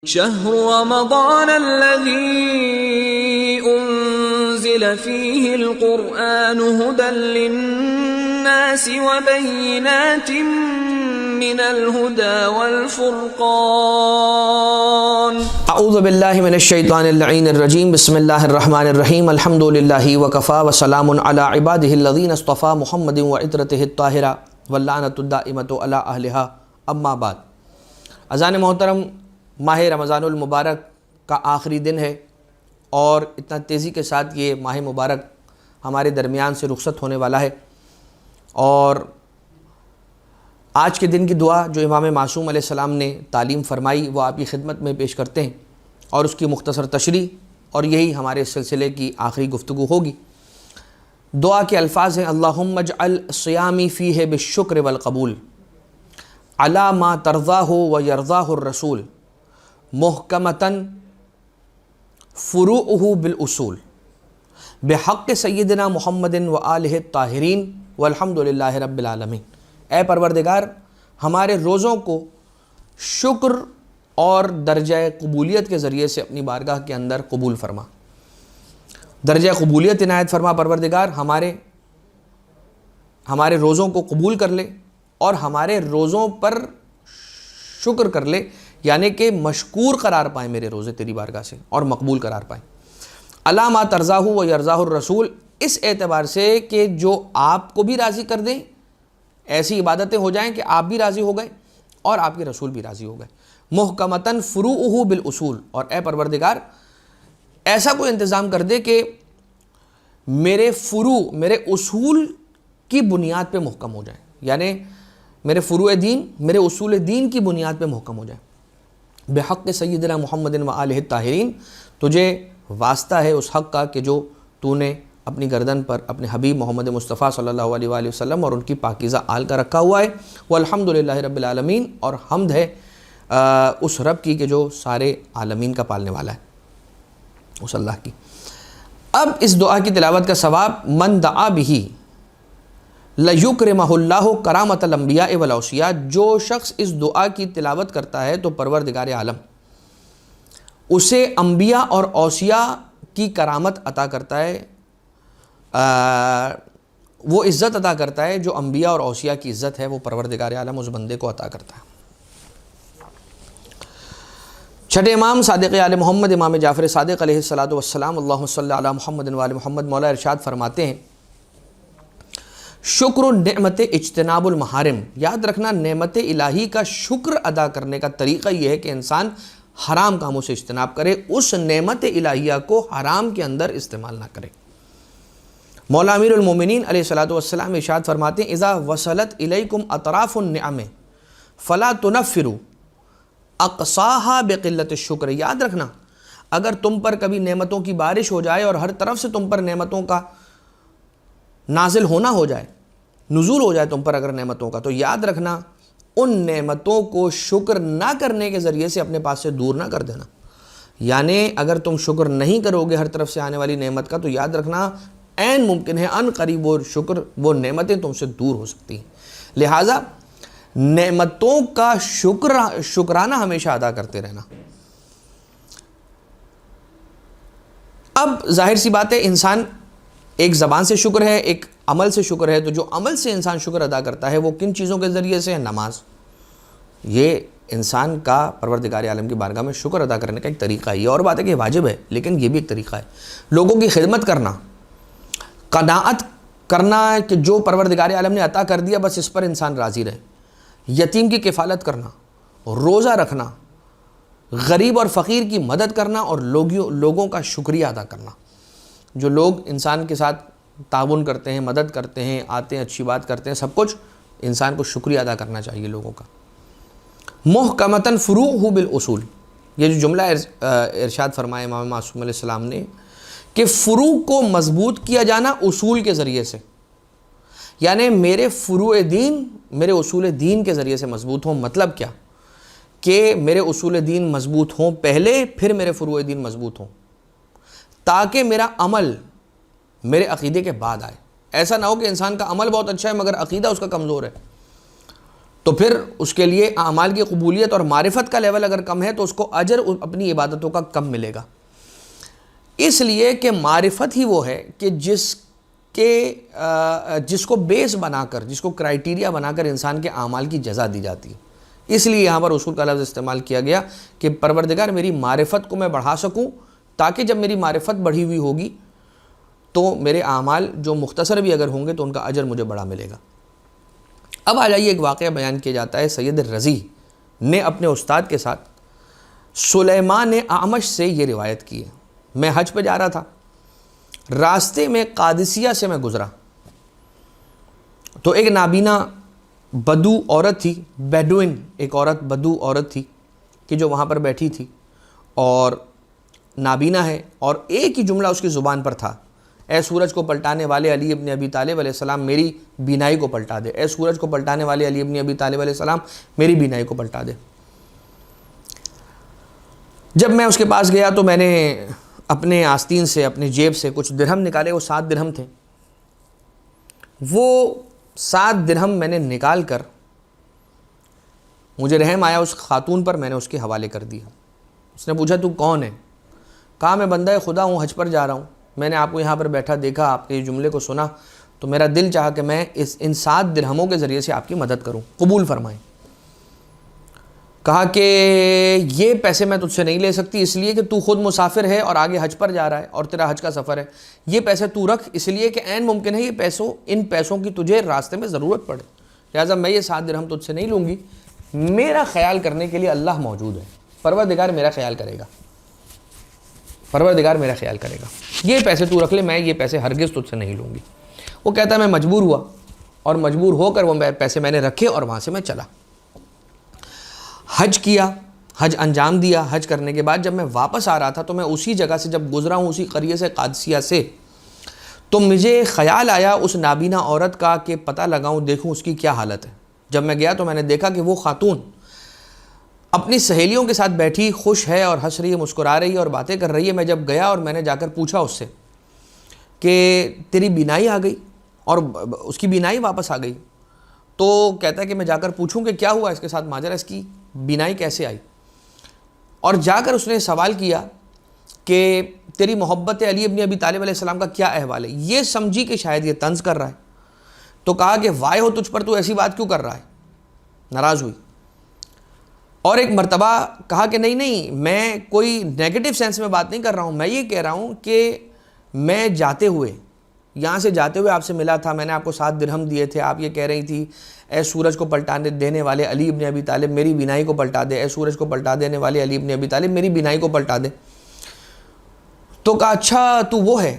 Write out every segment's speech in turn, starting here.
شهر رمضان الذي أنزل فيه القرآن هدى للناس وبينات من الهدى والفرقان اعوذ باللہ من الشیطان اللعین الرجیم بسم اللہ الرحمن الرحیم الحمد للہ وکفا وسلام علی عبادہ الذین اصطفى محمد وعطرتہ الطاہرہ واللعنۃ الدائمۃ علی اہلہا اما بعد۔ اذان محترم، ماہ رمضان المبارک کا آخری دن ہے اور اتنا تیزی کے ساتھ یہ ماہ مبارک ہمارے درمیان سے رخصت ہونے والا ہے، اور آج کے دن کی دعا جو امام معصوم علیہ السلام نے تعلیم فرمائی وہ آپ کی خدمت میں پیش کرتے ہیں اور اس کی مختصر تشریح، اور یہی ہمارے سلسلے کی آخری گفتگو ہوگی۔ دعا کے الفاظ ہیں: اللہم اجعل صیامی فیہ بالشکر والقبول علی ما ترضاہ ویرضاہ الرسول محکمتاً فروعہ بالاصول بحق سیدنا محمد وآلہ الطاہرین والحمد للہ رب العالمین۔ اے پروردگار، ہمارے روزوں کو شکر اور درجہ قبولیت کے ذریعے سے اپنی بارگاہ کے اندر قبول فرما، درجہ قبولیت عنایت فرما۔ پروردگار ہمارے روزوں کو قبول کر لے اور ہمارے روزوں پر شکر کر لے، یعنی کہ مشکور قرار پائیں میرے روزے تیری بارگاہ سے اور مقبول قرار پائیں۔ علی ما ترضاہ و یرضاہ الرسول، اس اعتبار سے کہ جو آپ کو بھی راضی کر دیں، ایسی عبادتیں ہو جائیں کہ آپ بھی راضی ہو گئے اور آپ کے رسول بھی راضی ہو گئے۔ محکمتاً فروعہ بالاصول، اور اے پروردگار ایسا کوئی انتظام کر دے کہ میرے فروع، میرے اصول کی بنیاد پہ محکم ہو جائیں، یعنی میرے فروع دین، میرے اصول دین کی بنیاد پہ محکم ہو جائیں۔ بحق سیدنا محمد وآلہ الطاہرین، تجھے واسطہ ہے اس حق کا کہ جو تو نے اپنی گردن پر اپنے حبیب محمد مصطفیٰ صلی اللہ علیہ وآلہ وسلم اور ان کی پاکیزہ آل کا رکھا ہوا ہے۔ والحمد للہ رب العالمین، اور حمد ہے اس رب کی کہ جو سارے عالمین کا پالنے والا ہے، اس اللہ کی۔ اب اس دعا کی تلاوت کا ثواب: من دعا بہ لیکرمہ اللہ کرامۃ الانبیاء والاوصیاء، جو شخص اس دعا کی تلاوت کرتا ہے تو پروردگار عالم اسے انبیاء اور اوصیاء کی کرامت عطا کرتا ہے، وہ عزت عطا کرتا ہے جو انبیاء اور اوصیاء کی عزت ہے، وہ پروردگار عالم اس بندے کو عطا کرتا ہے۔ چھٹے امام صادق آل محمد امام جعفر صادق علیہ السلام اللہم صلی علی محمد وآل محمد، مولا ارشاد فرماتے ہیں: شکر النعمت اجتناب المحارم، یاد رکھنا نعمت الہی کا شکر ادا کرنے کا طریقہ یہ ہے کہ انسان حرام کاموں سے اجتناب کرے، اس نعمت الہیہ کو حرام کے اندر استعمال نہ کرے۔ مولا امیر المومنین علیہ السلام ارشاد فرماتے ہیں: اذا وصلت الیکم اطراف النعم فلا تنفروا اقصاها بقلت الشکر، یاد رکھنا اگر تم پر کبھی نعمتوں کی بارش ہو جائے اور ہر طرف سے تم پر نعمتوں کا نازل ہونا ہو جائے، نزول ہو جائے تم پر اگر نعمتوں کا، تو یاد رکھنا ان نعمتوں کو شکر نہ کرنے کے ذریعے سے اپنے پاس سے دور نہ کر دینا۔ یعنی اگر تم شکر نہیں کرو گے ہر طرف سے آنے والی نعمت کا، تو یاد رکھنا عین ممکن ہے ان قریب وہ وہ نعمتیں تم سے دور ہو سکتی ہیں۔ لہٰذا نعمتوں کا شکرانہ ہمیشہ ادا کرتے رہنا۔ اب ظاہر سی بات ہے، انسان ایک زبان سے شکر ہے، ایک عمل سے شکر ہے، تو جو عمل سے انسان شکر ادا کرتا ہے وہ کن چیزوں کے ذریعے سے ہے؟ نماز۔ یہ انسان کا پروردگار عالم کی بارگاہ میں شکر ادا کرنے کا ایک طریقہ ہے۔ یہ اور بات ہے کہ واجب ہے، لیکن یہ بھی ایک طریقہ ہے۔ لوگوں کی خدمت کرنا، قناعت کرنا کہ جو پروردگار عالم نے عطا کر دیا بس اس پر انسان راضی رہے، یتیم کی کفالت کرنا، روزہ رکھنا، غریب اور فقیر کی مدد کرنا، اور لوگوں کا شکریہ ادا کرنا۔ جو لوگ انسان کے ساتھ تعاون کرتے ہیں، مدد کرتے ہیں، آتے ہیں، اچھی بات کرتے ہیں، سب کچھ انسان کو شکریہ ادا کرنا چاہیے لوگوں کا۔ محکمتاً فروعہ بالاصول، یہ جو جملہ ارشاد فرمایا امام معصوم علیہ السلام نے کہ فروع کو مضبوط کیا جانا اصول کے ذریعے سے، یعنی میرے فروع دین، میرے اصول دین کے ذریعے سے مضبوط ہوں۔ مطلب کیا؟ کہ میرے اصول دین مضبوط ہوں پہلے، پھر میرے فروع دین مضبوط ہوں، تاکہ میرا عمل میرے عقیدے کے بعد آئے۔ ایسا نہ ہو کہ انسان کا عمل بہت اچھا ہے مگر عقیدہ اس کا کمزور ہے، تو پھر اس کے لیے اعمال کی قبولیت اور معرفت کا لیول اگر کم ہے تو اس کو اجر اپنی عبادتوں کا کم ملے گا، اس لیے کہ معرفت ہی وہ ہے کہ جس کو بیس بنا کر، جس کو کرائیٹیریا بنا کر انسان کے اعمال کی جزا دی جاتی ہے۔ اس لیے یہاں پر اصول کا لفظ استعمال کیا گیا کہ پروردگار میری معرفت کو میں بڑھا سکوں، تاکہ جب میری معرفت بڑھی ہوئی ہوگی تو میرے اعمال جو مختصر بھی اگر ہوں گے تو ان کا اجر مجھے بڑا ملے گا۔ اب آ جائیے، ایک واقعہ بیان کیا جاتا ہے، سید رضی نے اپنے استاد کے ساتھ سلیمان اعمش سے یہ روایت کی ہے۔ میں حج پہ جا رہا تھا، راستے میں قادسیہ سے میں گزرا تو ایک نابینا بدو عورت تھی، بیڈوئن ایک عورت، بدو عورت تھی کہ جو وہاں پر بیٹھی تھی اور نابینا ہے، اور ایک ہی جملہ اس کی زبان پر تھا، اے سورج کو پلٹانے والے علی ابن ابی طالب علیہ السلام میری بینائی کو پلٹا دے، اے سورج کو پلٹانے والے علی ابن ابی طالب علیہ السلام میری بینائی کو پلٹا دے۔ جب میں اس کے پاس گیا تو میں نے اپنے آستین سے، اپنے جیب سے کچھ درہم نکالے، وہ 7 درہم تھے۔ وہ 7 درہم میں نے نکال کر، مجھے رحم آیا اس خاتون پر، میں نے اس کے حوالے کر دیا۔ اس نے پوچھا تو کون ہے؟ کہا میں بندہ خدا ہوں، حج پر جا رہا ہوں، میں نے آپ کو یہاں پر بیٹھا دیکھا، آپ کے یہ جملے کو سنا تو میرا دل چاہا کہ میں ان 7 درہموں کے ذریعے سے آپ کی مدد کروں، قبول فرمائیں۔ کہا کہ یہ پیسے میں تجھ سے نہیں لے سکتی، اس لیے کہ تو خود مسافر ہے اور آگے حج پر جا رہا ہے اور تیرا حج کا سفر ہے، یہ پیسے تو رکھ، اس لیے کہ عین ممکن ہے ان پیسوں کی تجھے راستے میں ضرورت پڑے، لہٰذا میں یہ 7 درہم تجھ سے نہیں لوں گی، میرا خیال کرنے کے لیے اللہ موجود ہے، پروردگار میرا خیال کرے گا، پروردگار میرا خیال کرے گا، یہ پیسے تو رکھ لے، میں یہ پیسے ہرگز تجھ سے نہیں لوں گی۔ وہ کہتا ہے میں مجبور ہوا اور مجبور ہو کر وہ پیسے میں نے رکھے اور وہاں سے میں چلا، حج کیا، حج انجام دیا۔ حج کرنے کے بعد جب میں واپس آ رہا تھا تو میں اسی جگہ سے جب گزرا ہوں، اسی قریے سے، قادسیہ سے، تو مجھے خیال آیا اس نابینا عورت کا کہ پتہ لگاؤں، دیکھوں اس کی کیا حالت ہے۔ جب میں گیا تو میں نے دیکھا کہ وہ خاتون اپنی سہیلیوں کے ساتھ بیٹھی، خوش ہے اور ہنس رہی ہے، مسکرا رہی ہے اور باتیں کر رہی ہے۔ میں جب گیا اور میں نے جا کر پوچھا اس سے کہ تیری بینائی آ گئی، اور اس کی بینائی واپس آ گئی، تو کہتا ہے کہ میں جا کر پوچھوں کہ کیا ہوا اس کے ساتھ ماجرا، اس کی بینائی کیسے آئی، اور جا کر اس نے سوال کیا کہ تیری محبت علی ابن ابی طالب علیہ السلام کا کیا احوال ہے۔ یہ سمجھی کہ شاید یہ طنز کر رہا ہے، تو کہا کہ وائے ہو تجھ پر، تو ایسی بات کیوں کر رہا ہے، ناراض ہوئی۔ اور ایک مرتبہ کہا کہ نہیں، میں کوئی نیگیٹو سینس میں بات نہیں کر رہا ہوں، میں یہ کہہ رہا ہوں کہ میں جاتے ہوئے، یہاں سے جاتے ہوئے آپ سے ملا تھا، میں نے آپ کو 7 درہم دیے تھے، آپ یہ کہہ رہی تھی اے سورج کو پلٹانے دینے والے علی ابن ابی طالب میری بینائی کو پلٹا دے، اے سورج کو پلٹا دینے والے علی ابن ابی طالب میری بینائی کو پلٹا دے۔ تو کہا اچھا تو وہ ہے،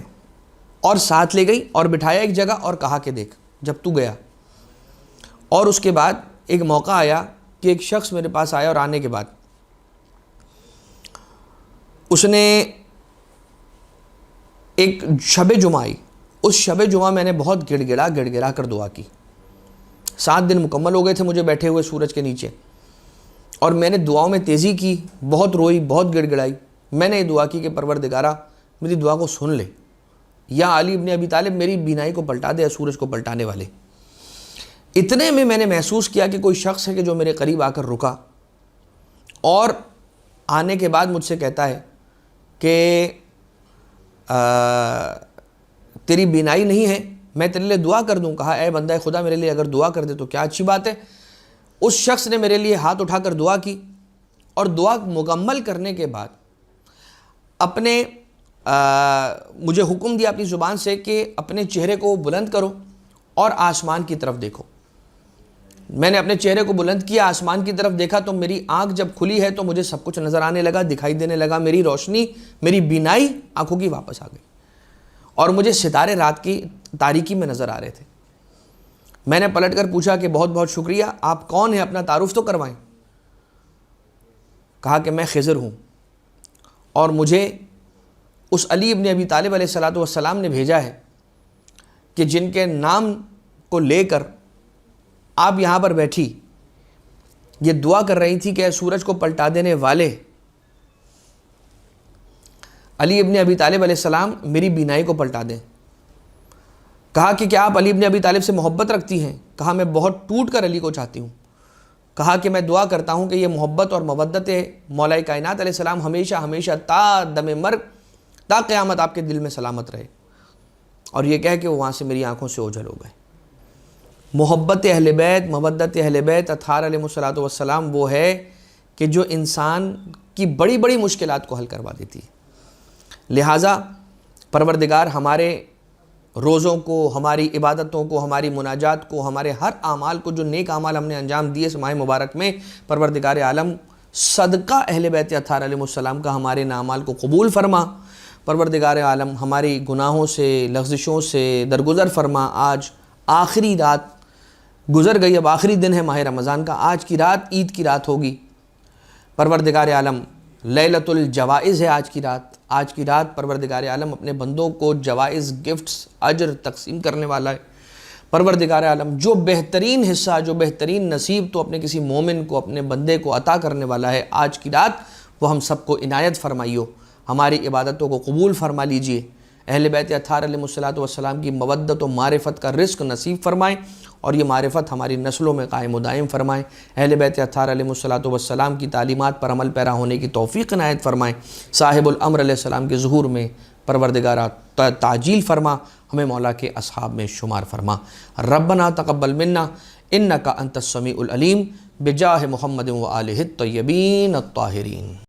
اور ساتھ لے گئی اور بٹھایا ایک جگہ اور کہا کہ دیکھ جب تو گیا، اور اس کے بعد ایک موقع آیا کہ ایک شخص میرے پاس آیا، اور آنے کے بعد اس نے ایک شب جمعہ آئی، اس شب جمعہ میں نے بہت گڑ گڑا کر دعا کی۔ 7 دن مکمل ہو گئے تھے مجھے بیٹھے ہوئے سورج کے نیچے، اور میں نے دعاؤں میں تیزی کی، بہت روئی، بہت گڑ گڑائی۔ میں نے یہ دعا کی کہ پروردگارہ میری دعا کو سن لے، یا علی ابن ابی طالب میری بینائی کو پلٹا دے، سورج کو پلٹانے والے۔ اتنے میں نے محسوس کیا کہ کوئی شخص ہے کہ جو میرے قریب آ کر رکا، اور آنے کے بعد مجھ سے کہتا ہے کہ تیری بینائی نہیں ہے، میں تیرے لیے دعا کر دوں۔ کہا اے بندہ خدا میرے لیے اگر دعا کر دے تو کیا اچھی بات ہے۔ اس شخص نے میرے لیے ہاتھ اٹھا کر دعا کی، اور دعا مکمل کرنے کے بعد اپنے مجھے حکم دیا اپنی زبان سے کہ اپنے چہرے کو بلند کرو اور آسمان کی طرف دیکھو۔ میں نے اپنے چہرے کو بلند کیا، آسمان کی طرف دیکھا، تو میری آنکھ جب کھلی ہے تو مجھے سب کچھ نظر آنے لگا، دکھائی دینے لگا، میری روشنی، میری بینائی آنکھوں کی واپس آ گئی، اور مجھے ستارے رات کی تاریکی میں نظر آ رہے تھے۔ میں نے پلٹ کر پوچھا کہ بہت بہت شکریہ، آپ کون ہیں، اپنا تعارف تو کروائیں۔ کہا کہ میں خضر ہوں، اور مجھے اس علی ابن ابی طالب علیہ السلام نے بھیجا ہے کہ جن کے نام کو لے کر آپ یہاں پر بیٹھی یہ دعا کر رہی تھی کہ سورج کو پلٹا دینے والے علی ابن ابی طالب علیہ السلام میری بینائی کو پلٹا دیں۔ کہا کہ کیا آپ علی ابن ابی طالب سے محبت رکھتی ہیں؟ کہا میں بہت ٹوٹ کر علی کو چاہتی ہوں۔ کہا کہ میں دعا کرتا ہوں کہ یہ محبت اور مودت مولا کائنات علیہ السلام ہمیشہ ہمیشہ تا دم مرگ تا قیامت آپ کے دل میں سلامت رہے. اور یہ کہہ کہ وہ وہاں سے میری آنکھوں سے اوجھل ہو گئے. محبت اہل بیت، مودت اہل بیت اطہار علیہ السلام وہ ہے کہ جو انسان کی بڑی بڑی مشکلات کو حل کروا دیتی ہے. لہٰذا پروردگار ہمارے روزوں کو، ہماری عبادتوں کو، ہماری مناجات کو، ہمارے ہر اعمال کو، جو نیک اعمال ہم نے انجام دیے اس ماہ مبارک میں، پروردگار عالم صدقہ اہل بیت اطہار علیہ السلام کا ہمارے ان اعمال کو قبول فرما. پروردگار عالم ہماری گناہوں سے، لغزشوں سے درگزر فرما. آج آخری رات گزر گئی، اب آخری دن ہے ماہ رمضان کا. آج کی رات عید کی رات ہوگی. پروردگار عالم لیلۃ الجوائز ہے آج کی رات. آج کی رات پروردگار عالم اپنے بندوں کو جوائز، گفٹس، اجر تقسیم کرنے والا ہے. پروردگار عالم جو بہترین حصہ، جو بہترین نصیب تو اپنے کسی مومن کو، اپنے بندے کو عطا کرنے والا ہے آج کی رات، وہ ہم سب کو عنایت فرمائیو. ہماری عبادتوں کو قبول فرما لیجئے. اہل بیت اطہار علیہ السلام کی مودت و معرفت کا رزق نصیب فرمائیں، اور یہ معرفت ہماری نسلوں میں قائم و دائم فرمائیں. اہل بیت اطہار علیہ السلام کی تعلیمات پر عمل پیرا ہونے کی توفیق عنایت فرمائیں. صاحب الامر علیہ السلام کے ظہور میں پروردگار تعجیل فرما، ہمیں مولا کے اصحاب میں شمار فرما. ربنا تقبل منا انک انت السمیع العلیم بجاہ محمد و آلہ الطیبین الطاہرین.